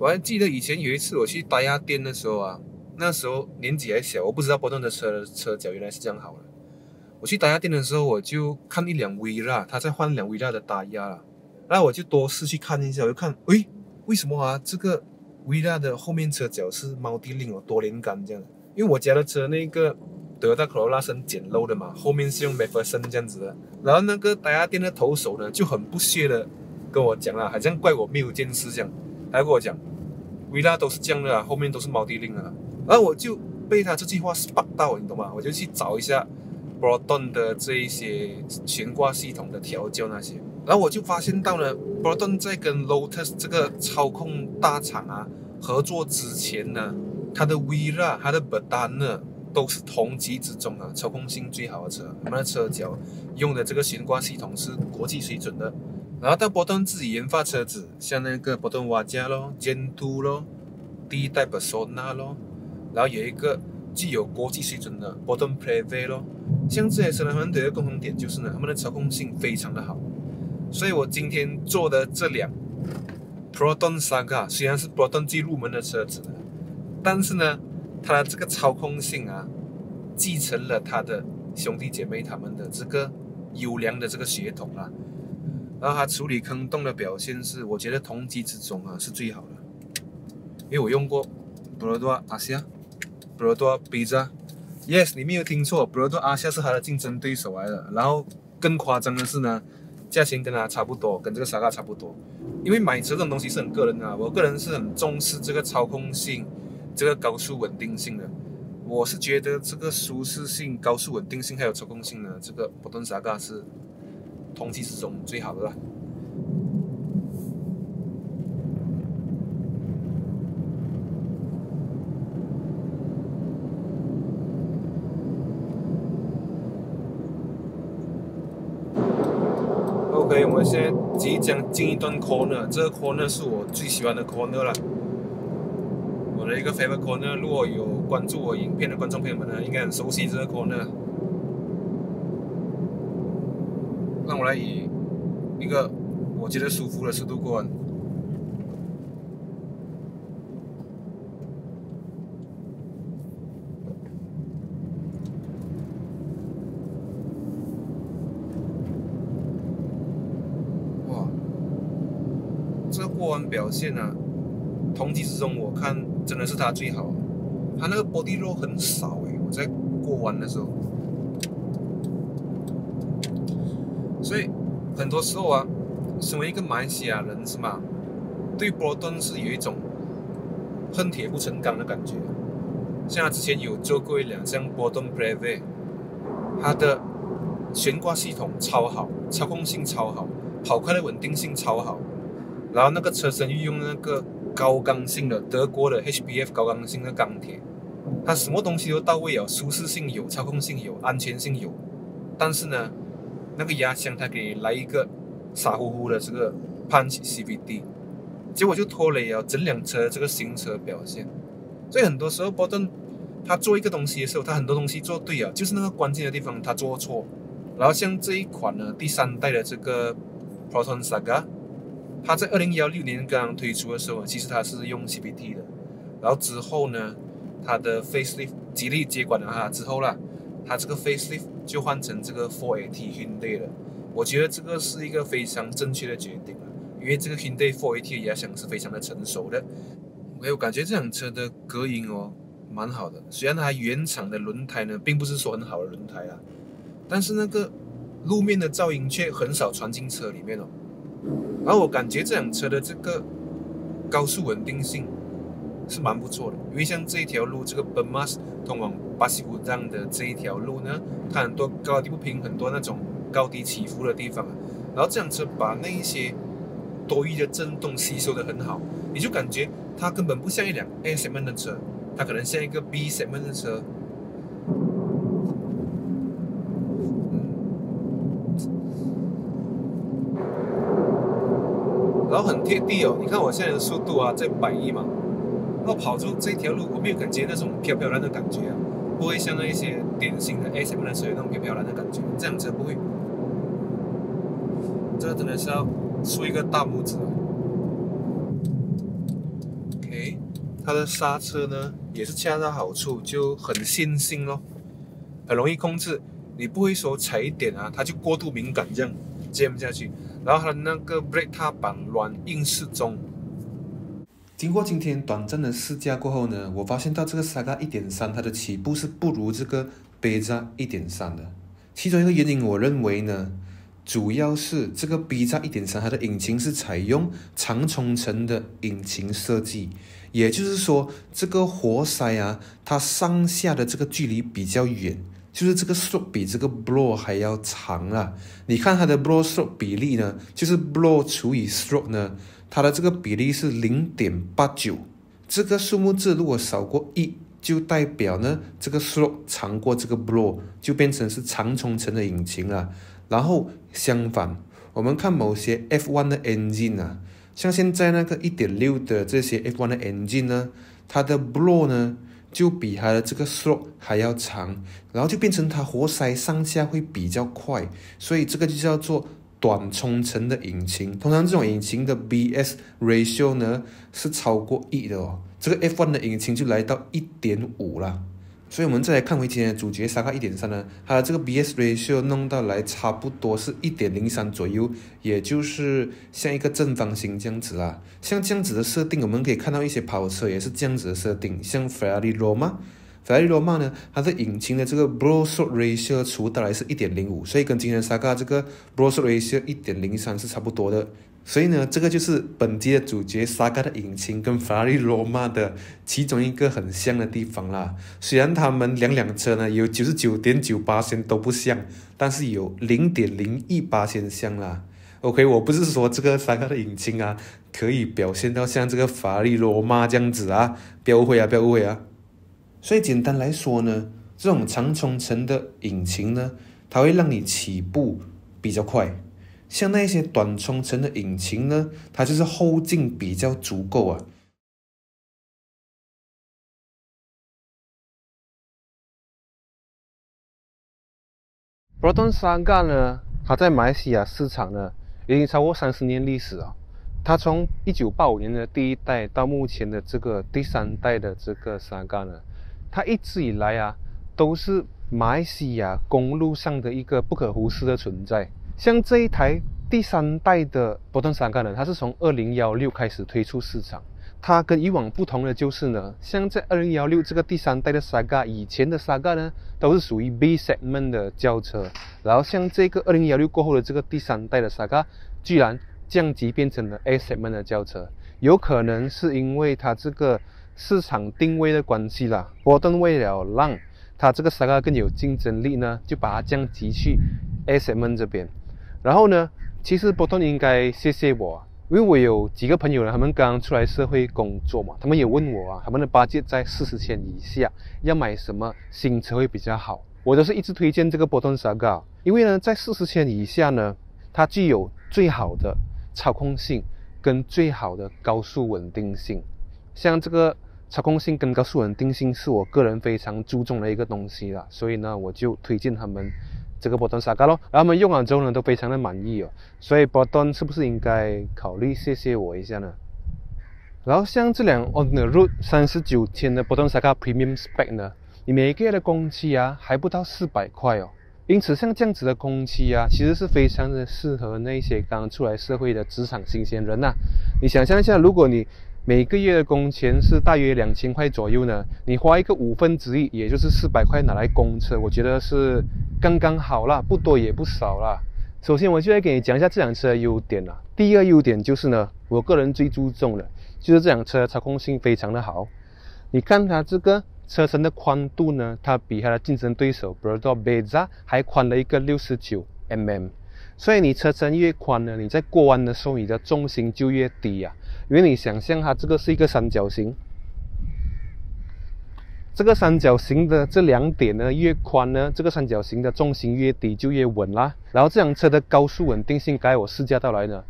我还记得以前有一次我去打压店的时候啊，那时候年纪还小，我不知道波顿的车脚原来是这样好的。我去打压店的时候，我就看一辆威拉，他在换一辆威拉的打压了，然后我就多试去看一下，我就看，诶，为什么啊？这个威拉的后面车脚是猫地令哦，多连杆这样的。因为我家的车那个Toyota Corolla是很简陋的嘛，后面是用 Macpherson 这样子的。然后那个打压店的投手呢，就很不屑的跟我讲啊，好像怪我没有见识这样，还跟我讲，威拉都是这样的啊，后面都是猫地令啊。然后我就被他这句话 spark 到，你懂吗？我就去找一下 Proton 的这一些悬挂系统的调教那些，然后我就发现到了 Proton 在跟 Lotus 这个操控大厂啊合作之前呢，它的 Vera、它的 Betana 都是同级之中啊操控性最好的车，他们的车脚用的这个悬挂系统是国际水准的。然后到波顿自己研发车子，像那个波顿瓦加咯、Gen 2咯、第一代 Persona 咯，然后有一个具有国际水准的波顿 Preve 咯，像这些车呢，他们的共同点就是呢，他们的操控性非常的好。所以我今天做的这辆 Proton Saga 虽然是 Proton 最入门的车子，但是呢，它的这个操控性啊，继承了它的兄弟姐妹他们的这个优良的这个血统啊。然后它处理坑洞的表现是，我觉得同级之中啊是最好的，因为我用过 Brodo Asia、Brodo Pizza。Yes， 你没有听错 ，Brodo Asia 是它的竞争对手来的。然后更夸张的是呢，价钱跟它差不多，跟这个 Saga 差不多。因为买车这种东西是很个人的啊，我个人是很重视这个操控性、这个高速稳定性的。我是觉得这个舒适性、高速稳定性还有操控性呢，这个 Proton Saga 是同级之中最好的啦。OK， 我们现在即将进一段 corner， 这个 corner 是我最喜欢的 corner 啦，我的一个 favorite corner。如果有关注我影片的观众朋友们呢，应该很熟悉这个 corner。让我来以一个我觉得舒服的速度过弯。哇，这个过弯表现啊，同级之中我看真的是他最好。他那个 body roll 很少我在过弯的时候。所以很多时候啊，身为一个马来西亚人是吗？对波顿是有一种恨铁不成钢的感觉。像他之前有做过一辆像波顿 Preve， 它的悬挂系统超好，操控性超好，跑快的稳定性超好。然后那个车身运用那个高刚性的德国的 HBF 高刚性的钢铁，它什么东西都到位哦，舒适性有，操控性有，安全性有。但是呢，那个压箱它给来一个傻乎乎的这个 Punch CVT， 结果就拖累了整辆车这个行车表现。所以很多时候波顿他做一个东西的时候，他很多东西做对啊，就是那个关键的地方他做错。然后像这一款呢，第3代的这个 Proton Saga， 它在2016年刚刚推出的时候，其实它是用 CVT 的。然后之后呢，它的 facelift 吉利接管了它之后啦，它这个 facelift 就换成这个 4AT Hyundai 了。我觉得这个是一个非常正确的决定啊，因为这个 Hyundai 4AT 的压箱是非常的成熟的。我感觉这辆车的隔音哦蛮好的，虽然它原厂的轮胎呢并不是说很好的轮胎啦，但是那个路面的噪音却很少传进车里面哦。然后我感觉这辆车的这个高速稳定性是蛮不错的，因为像这一条路，这个 Bermas 通往巴西古藏的这一条路呢，它很多高低不平，很多那种高低起伏的地方，然后这辆车把那一些多余的震动吸收得很好，你就感觉它根本不像一辆 A segment 的车，它可能像一个 B segment 的车。然后很贴地哦，你看我现在的速度啊，在110嘛，然后跑出这条路，我没有感觉那种飘飘然的感觉啊，不会像那一些典型的 A segment 的车有那种飘飘然的感觉，这辆车不会。这个真的是要竖一个大拇指啊！它的刹车呢也是恰到好处，就很线性咯，很容易控制。你不会说踩一点啊，它就过度敏感这样 jam 下去。然后它的那个 brake 踏板软硬适中。经过今天短暂的试驾过后呢，我发现到这个 Saga 1.3它的起步是不如这个 Brezza 1.3的。其中一个原因，我认为呢，主要是这个 Brezza 1.3它的引擎是采用长冲程的引擎设计，也就是说，这个活塞啊，它上下的这个距离比较远。就是这个 stroke 比这个 blow 还要长啦。你看它的 blow stroke 比例呢，就是 blow 除以 stroke 呢，它的这个比例是 0.89。这个数目字如果少过1，就代表呢这个 stroke 长过这个 blow， 就变成是长冲程的引擎了。然后相反，我们看某些 F1 的 engine 啊，像现在那个 1.6 的这些 F1 的 engine 呢，它的 blow 呢就比它的这个 stroke 还要长，然后就变成它活塞上下会比较快，所以这个就叫做短冲程的引擎。通常这种引擎的 BS ratio 呢是超过1的哦，这个 F1 的引擎就来到 1.5 啦。所以我们再来看回今天的主角 Saga 1.3呢，它的这个 BS ratio 弄到来差不多是 1.03 左右，也就是像一个正方形这样子啦。像这样子的设定，我们可以看到一些跑车也是这样子的设定，像 Ferrari Roma 呢，它的引擎的这个 blow stroke ratio 除到来是 1.05， 所以跟今天的 Saga 这个 blow stroke ratio 1.03 是差不多的。所以呢，这个就是本集的主角 Saga 的引擎跟 Ferrari Roma 的其中一个很像的地方啦。虽然他们两辆车呢有 99.9% 都不像，但是有 0.01% 像啦。OK， 我不是说这个Saga的引擎啊可以表现到像这个 Ferrari Roma 这样子啊，不要误会啊。所以简单来说呢，这种长冲程的引擎呢，它会让你起步比较快。像那些短冲程的引擎呢，它就是后劲比较足够啊。Proton Saga 呢，它在马来西亚市场呢已经超过30年历史了。它从1985年的第一代到目前的这个第3代的这个 Saga 呢，它一直以来啊都是马来西亚公路上的一个不可忽视的存在。像这一台第3代的Proton Saga呢，它是从2016开始推出市场。它跟以往不同的就是呢，像在2016这个第3代的 Saga， 以前的 Saga 呢都是属于 B segment 的轿车，然后像这个2016过后的这个第3代的 Saga， 居然降级变成了 A segment 的轿车。有可能是因为它这个市场定位的关系啦。Proton为了让它这个 Saga 更有竞争力呢，就把它降级去 A segment 这边。然后呢，其实Proton应该谢谢我，因为我有几个朋友呢，他们刚出来社会工作嘛，他们也问我啊，他们的budget在40千以下，要买什么新车会比较好？我都是一直推荐这个Proton Saga，因为呢，在40千以下呢，它具有最好的操控性跟最好的高速稳定性。像这个操控性跟高速稳定性是我个人非常注重的一个东西啦，所以呢，我就推荐他们这个Proton Saga咯，然后他们用完之后呢，都非常的满意哦。所以Proton是不是应该考虑谢谢我一下呢？然后像这辆 On the Road 39天的Proton Saga Premium Spec 呢，你每个月的工期啊还不到400块哦。因此像这样子的工期啊，其实是非常的适合那些刚出来社会的职场新鲜人呐。你想象一下，如果你每个月的工钱是大约2000块左右呢，你花一个1/5，也就是400块拿来供车，我觉得是刚刚好啦，不多也不少啦。首先我就来给你讲一下这辆车的优点啦。第一个优点就是呢，我个人最注重的就是这辆车的操控性非常的好。你看它这个车身的宽度呢，它比它的竞争对手 Brezza 还宽了一个69mm。所以你车身越宽呢，你在过弯的时候你的重心就越低啊。因为你想象它这个是一个三角形，这个三角形的这2点呢越宽呢，这个三角形的重心越低就越稳啦。然后这辆车的高速稳定性，刚才我试驾到来呢，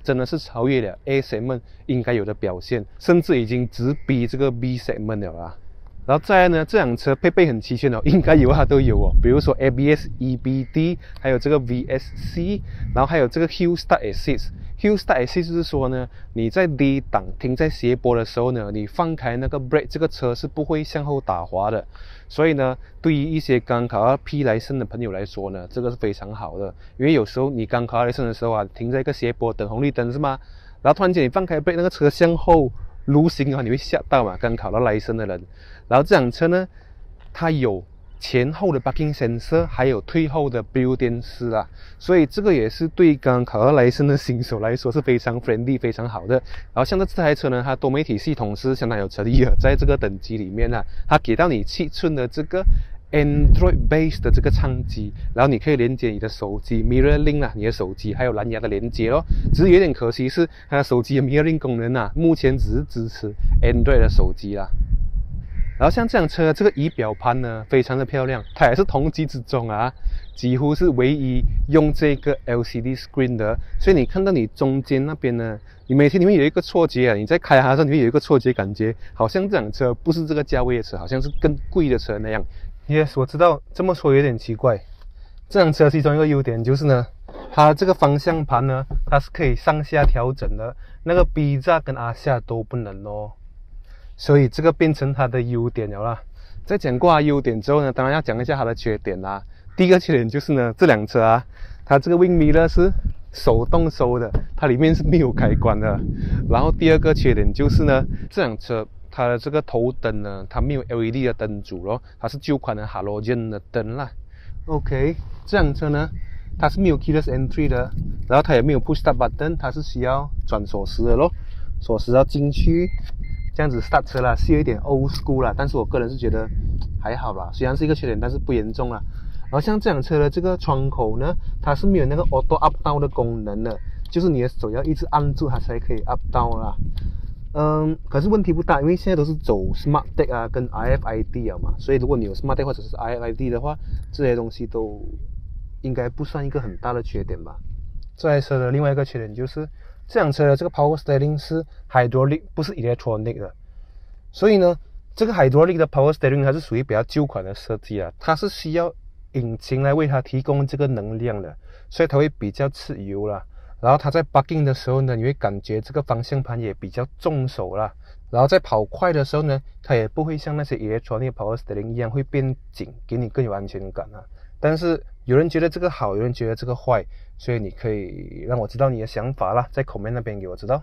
真的是超越了 A segment 应该有的表现，甚至已经直逼这个 B segment 了啦。然后再来呢，这辆车配备很齐全哦，应该有它都有哦。比如说 ABS、EBD， 还有这个 VSC， 然后还有这个 Hill Start Assist。Hill Start Assist 就是说呢，你在低档停在斜坡的时候呢，你放开那个 brake， 这个车是不会向后打滑的。所以呢，对于一些刚考到 P license 的朋友来说呢，这个是非常好的。因为有时候你刚考到 license 的时候啊，停在一个斜坡等红绿灯是吗？然后突然间你放开 brake， 那个车向后路行啊，你会吓到嘛？刚考到 license 的人。然后这辆车呢，它有前后的 parking sensor， 还有退后的 Braille 电视啦，所以这个也是对刚考到license的新手来说是非常 friendly、非常好的。然后像这台车呢，它多媒体系统是相当有诚意的，在这个等级里面啊，它给到你7寸的这个 Android base 的这个唱机，然后你可以连接你的手机 Mirror Link 啦，你的手机还有蓝牙的连接咯。只是有点可惜是它的手机的 Mirror Link 功能啊，目前只是支持 Android 的手机啦。然后像这辆车这个仪表盘呢，非常的漂亮，它也是同级之中啊，几乎是唯一用这个 LCD screen 的，所以你看到你中间那边呢，你每天里面有一个错觉啊，你在开它的时候你会有一个错觉感觉，好像这辆车不是这个价位的车，好像是更贵的车那样。Yes， 我知道这么说有点奇怪。这辆车其中一个优点就是呢，它这个方向盘呢，它是可以上下调整的，那个 B 架跟 R 下都不能哦。所以这个变成它的优点了啦。在讲过它优点之后呢，当然要讲一下它的缺点啦。第一个缺点就是呢，这辆车啊，它这个 wing mirror 是手动收的，它里面是没有开关的。然后第二个缺点就是呢，这辆车它的这个头灯呢，它没有 LED 的灯组咯，它是旧款的 halogen 的灯啦。OK， 这辆车呢，它是没有 keyless entry 的，然后它也没有 push start button， 它是需要转锁匙的咯，锁匙要进去。这样子 start 车啦，是有一点 old school 啦，但是我个人是觉得还好啦，虽然是一个缺点，但是不严重啦。然后像这辆车的这个窗口呢，它是没有那个 auto up down 的功能的，就是你的手要一直按住它才可以 up down 啦。可是问题不大，因为现在都是走 smart tag 啊跟 RFID 啊嘛，所以如果你有 smart tag 或者是 RFID 的话，这些东西都应该不算一个很大的缺点吧。这台车的另外一个缺点就是这辆车的这个 power steering 是 hydraulic， 不是 electronic 的。所以呢，这个 hydraulic 的 power steering 它是属于比较旧款的设计啊，它是需要引擎来为它提供这个能量的，所以它会比较吃油啦。然后它在 parking 的时候呢，你会感觉这个方向盘也比较重手啦。然后在跑快的时候呢，它也不会像那些 electronic power steering 一样会变紧，给你更有安全感啊。但是有人觉得这个好，有人觉得这个坏，所以你可以让我知道你的想法啦，在 comment 那边给我知道。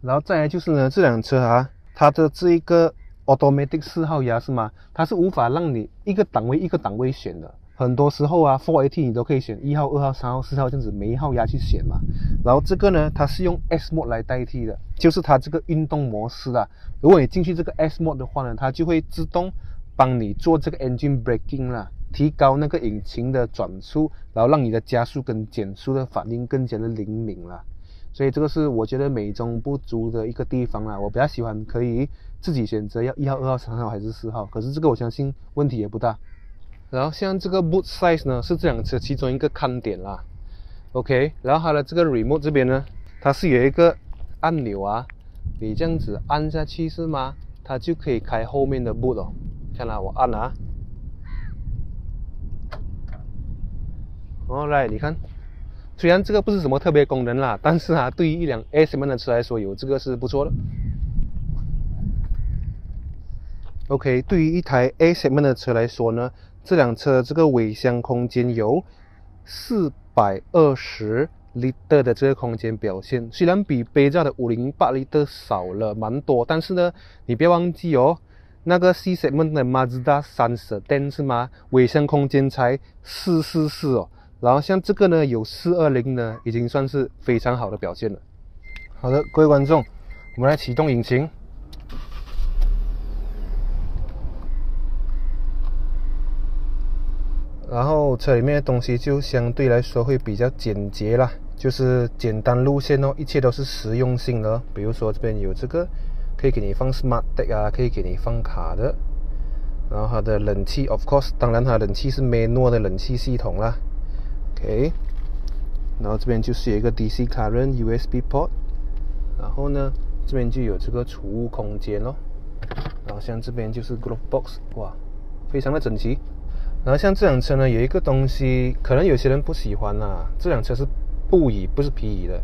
然后再来就是呢，这辆车啊，它的这一个 automatic 4号压是吗？它是无法让你一个档位一个档位选的。很多时候啊 4AT 你都可以选1号、2号、3号、4号这样子每一号压去选嘛。然后这个呢，它是用 S mode 来代替的，就是它这个运动模式啊。如果你进去这个 S mode 的话呢，它就会自动帮你做这个 engine braking 啦，提高那个引擎的转速，然后让你的加速跟减速的反应更加的灵敏啦。所以这个是我觉得美中不足的一个地方啦。我比较喜欢可以自己选择要1号、2号、3号还是4号，可是这个我相信问题也不大。然后像这个 boot size 呢，是这辆车其中一个看点啦。OK， 然后它的这个 remote 这边呢，它是有一个按钮啊，你这样子按下去是吗？它就可以开后面的 boot 哦。看啦，我按啊。Alright， 你看，虽然这个不是什么特别功能啦，但是啊，对于一辆 A segment 的车来说，有这个是不错的。OK， 对于一台 A segment 的车来说呢，这辆车这个尾箱空间有420 liter 的这个空间表现，虽然比杯架的508 liter 少了蛮多，但是呢，你不要忘记哦，那个 C segment 的 Mazda 3 Sedan 是吗？尾箱空间才444哦，然后像这个呢有420呢，已经算是非常好的表现了。好的，各位观众，我们来启动引擎。然后车里面的东西就相对来说会比较简洁啦，就是简单路线哦，一切都是实用性的。比如说这边有这个可以给你放 Smart Tag 啊，可以给你放卡的。然后它的冷气 of course， 当然它的冷气是 manual 的冷气系统啦。OK， 然后这边就是有一个 DC current USB port， 然后呢这边就有这个储物空间咯。然后像这边就是 glove box， 哇，非常的整齐。然后像这辆车呢，有一个东西可能有些人不喜欢啦，这辆车是布椅，不是皮椅的。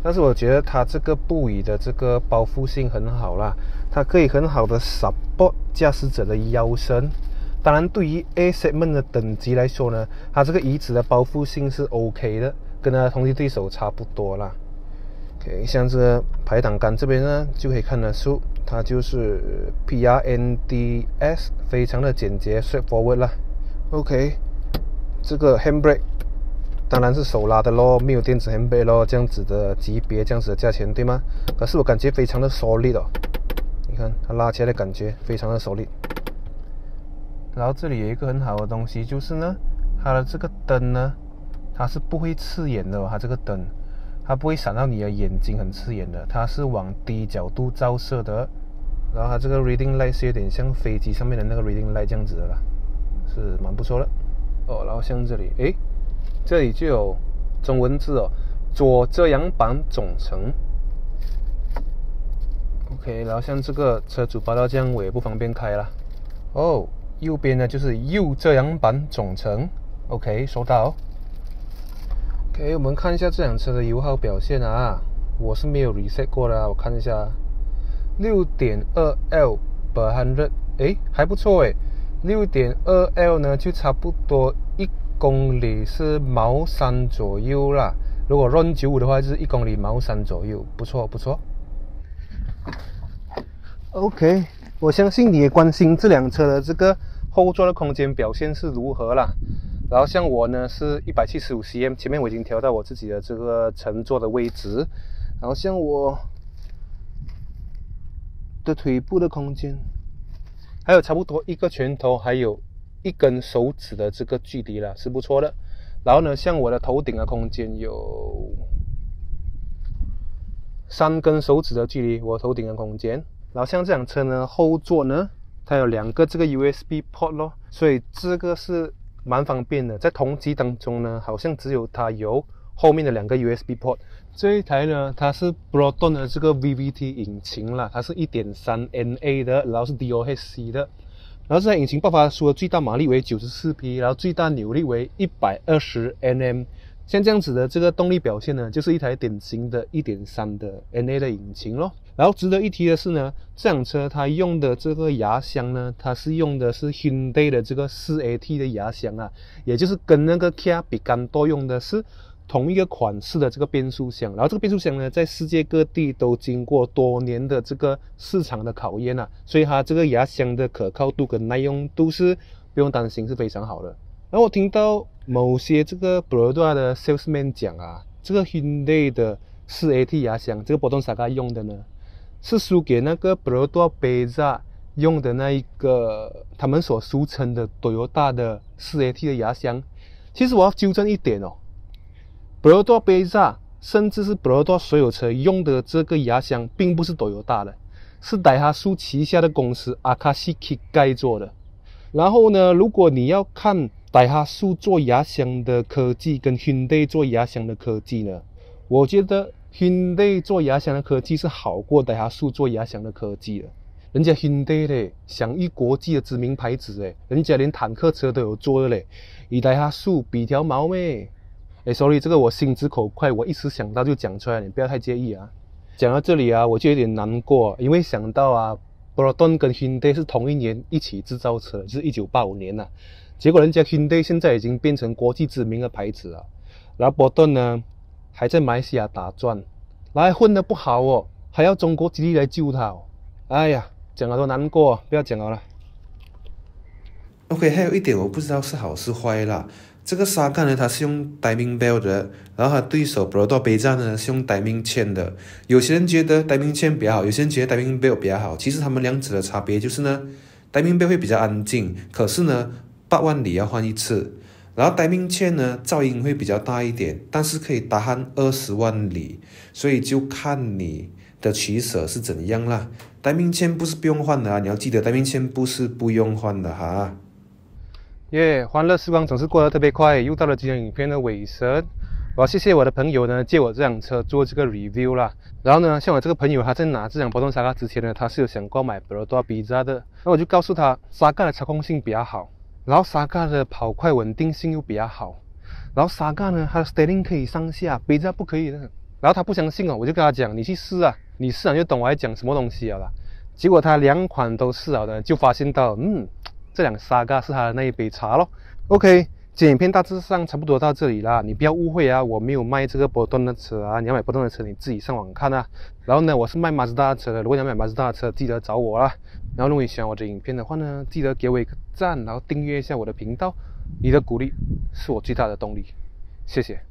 但是我觉得它这个布椅的这个包覆性很好啦，它可以很好的 support 驾驶者的腰身。当然，对于 A segment 的等级来说呢，它这个椅子的包覆性是 OK 的，跟它的同级对手差不多啦。OK， 像这个排挡杆这边呢，就可以看得出它就是 PRNDS， 非常的简洁 straightforward 啦。OK， 这个 handbrake 当然是手拉的咯，没有电子 handbrake 咯，这样子的级别，这样子的价钱，对吗？可是我感觉非常的 solid 哦，你看它拉起来的感觉非常的 solid。然后这里有一个很好的东西，就是呢，它的这个灯呢，它是不会刺眼的哦，它这个灯，它不会闪到你的眼睛很刺眼的，它是往低角度照射的。然后它这个 reading light 是有点像飞机上面的那个 reading light 这样子的啦，是蛮不错的哦。然后像这里，诶，这里就有中文字哦，左遮阳板总成。OK， 然后像这个车主拔到这样，我也不方便开啦。哦。右边呢就是右遮阳板总成 ，OK， 收到。OK， 我们看一下这辆车的油耗表现啊，我是没有 reset 过的，我看一下 6.2L per 100， 诶，还不错诶， 6.2L 呢就差不多1公里是毛3左右啦，如果 run 95的话就是1公里毛3左右，不错不错。OK， 我相信你也关心这辆车的这个后座的空间表现是如何啦。然后像我呢是 175cm， 前面我已经调到我自己的这个乘坐的位置。然后像我的腿部的空间，还有差不多1个拳头，还有1根手指的这个距离啦，是不错的。然后呢，像我的头顶的空间有3根手指的距离，我头顶的空间。然后像这辆车呢，后座呢，它有2个这个 USB port 咯，所以这个是蛮方便的。在同级当中呢，好像只有它有后面的2个 USB port。这一台呢，它是 Proton 的这个 VVT 引擎啦，它是 1.3 NA 的，然后是 DOHC 的。然后这台引擎爆发出的最大马力为94匹，然后最大扭力为120 Nm。像这样子的这个动力表现呢，就是一台典型的 1.3 的 NA 的引擎咯。然后值得一提的是呢，这辆车它用的这个牙箱呢，它是用的是 Hyundai 的这个 4AT 的牙箱啊，也就是跟那个 Kia Picanto 用的是同一个款式的这个变速箱。然后这个变速箱呢，在世界各地都经过多年的这个市场的考验啊，所以它这个牙箱的可靠度跟耐用度是不用担心，是非常好的。然后我听到某些这个 Brodoa 的 salesman 讲啊，这个 Hyundai 的 4AT 牙箱，这个 Proton Saga 用的呢，是输给那个 Brodoa Bezza 用的那一个他们所俗称的 Toyota 的 4AT 的牙箱。其实我要纠正一点哦， Brodoa Bezza 甚至是 Brodoa 所有车用的这个牙箱并不是 Toyota 的，是Daihatsu旗下的公司 Akashi Kikai 做的。然后呢，如果你要看Daihatsu 做牙箱的科技跟 Hyundai 做牙箱的科技呢，我觉得 Hyundai 做牙箱的科技是好过Daihatsu 做牙箱的科技的。人家 Hyundai 嘞，享誉国际的知名牌子诶，人家连坦克车都有做的嘞，与Daihatsu比条毛咩？sorry， 这个我心直口快，我一时想到就讲出来，你不要太介意啊。讲到这里啊，我就有点难过，因为想到啊，Proton 跟 Hyundai 是同一年一起制造车，就是1985年啊。结果人家 Hyundai 现在已经变成国际知名的牌子了，然后 Proton 呢还在马来西亚打转，来混得不好哦，还要中国极力来救他哦。哎呀，讲了都难过，不要讲了。OK， 还有一点我不知道是好是坏啦。这个Saga呢，它是用 Timing Belt 的，然后它对手 Brodoa Bezza 呢是用 Timing Chain 的。有些人觉得 Timing Chain 比较好，有些人觉得 Timing Belt 比较好。其实他们两者的差别就是呢 ，Timing Belt 会比较安静，可是呢，8万里要换一次。然后 Timing Chain 呢，噪音会比较大一点，但是可以打鼾20万里，所以就看你的取舍是怎样啦。Timing Chain 不是不用换的啊，你要记得 Timing Chain 不是不用换的哈。欢乐时光总是过得特别快，又到了今天影片的尾声。我要谢谢我的朋友呢，借我这辆车做这个 review 啦。然后呢，像我这个朋友他在拿这辆波顿沙嘎之前呢，他是有想购买 Perodua Bizza 的，那我就告诉他，沙嘎的操控性比较好，然后沙嘎的跑快稳定性又比较好，然后沙嘎呢，它的 steering 可以上下，Bizza不可以的。然后他不相信哦，我就跟他讲，你去试啊，你试了就懂我在讲什么东西了啦。结果他2款都试了的，就发现到，这辆沙嘎是他的那一杯茶咯。OK。这影片大致上差不多到这里啦，你不要误会啊，我没有卖这个波顿的车啊，你要买波顿的车你自己上网看啊。然后呢，我是卖马自达的车的，如果你要买马自达的车，记得找我啦。然后如果你喜欢我的影片的话呢，记得给我一个赞，然后订阅一下我的频道，你的鼓励是我最大的动力，谢谢。